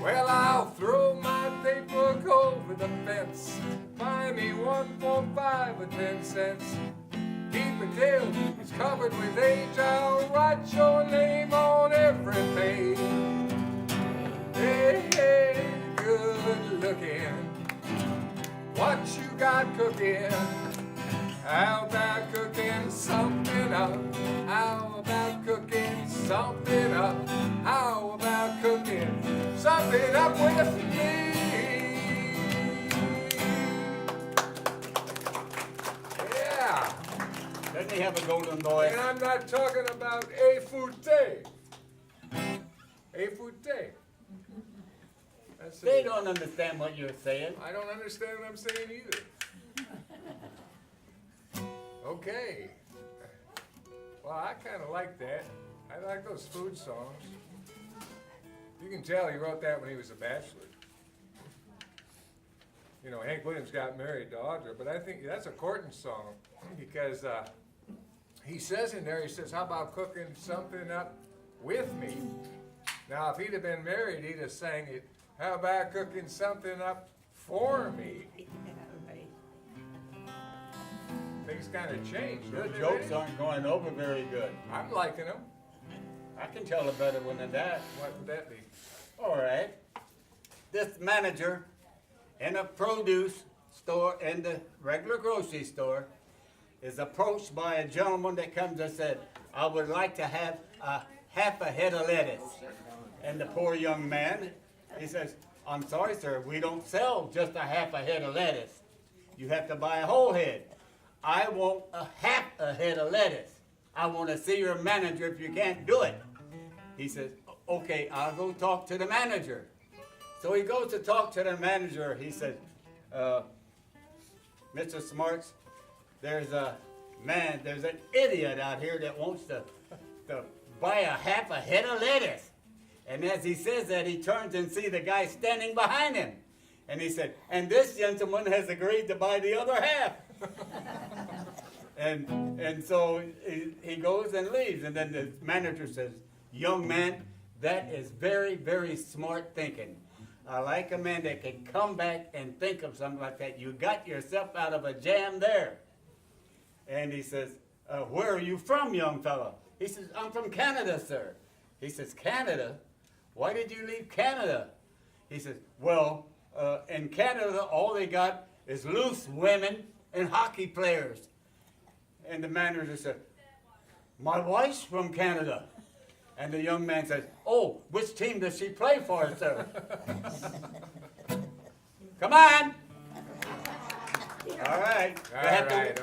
Well, I'll throw my paper over the fence. Buy me 1 for 5 or 10 cents. Keep a tail, it's covered with age. I'll write your name on every page. Hey, hey, good looking. What you got cooking? How about cooking something up? How about cooking something up? How about cooking something up with me? Yeah. Doesn't he have a golden voice? And I'm not talking about a fute. A fute. That's They it. don't understand what you're saying. I don't understand what I'm saying either. Okay. Well, I kind of like that. I like those food songs. You can tell he wrote that when he was a bachelor. You know, Hank Williams got married to Audra, but I think that's a courting song because he says in there, he says, how about cooking something up with me? Now, if he'd have been married, he'd have sang it, how about cooking something up for me? Things kind of changed. Your Don't they, jokes lady? aren't going over very good. I'm liking them. I can tell a better one than that. What would that be? All right. This manager in a produce store, in the regular grocery store, is approached by a gentleman that comes and said, I would like to have half a head of lettuce. And the poor young man, he says, I'm sorry, sir, we don't sell just a half a head of lettuce. You have to buy a whole head. I want a half a head of lettuce. I want to see your manager if you can't do it. He says, okay, I'll go talk to the manager. So he goes to talk to the manager. He says, Mr. Smarts, there's an idiot out here that wants to buy a half a head of lettuce. And as he says that, he turns and sees the guy standing behind him. And he said, and this gentleman has agreed to buy the other half. And so he goes and leaves. And then the manager says, young man, that is very, very smart thinking. I like a man that can come back and think of something like that. You got yourself out of a jam there. And he says, where are you from, young fella? He says, I'm from Canada, sir. He says, Canada? Why did you leave Canada? He says, well, in Canada, all they got is loose women and hockey players. And the manager said, my wife's from Canada. And the young man says, oh, which team does she play for, sir? Come on. All right. All right.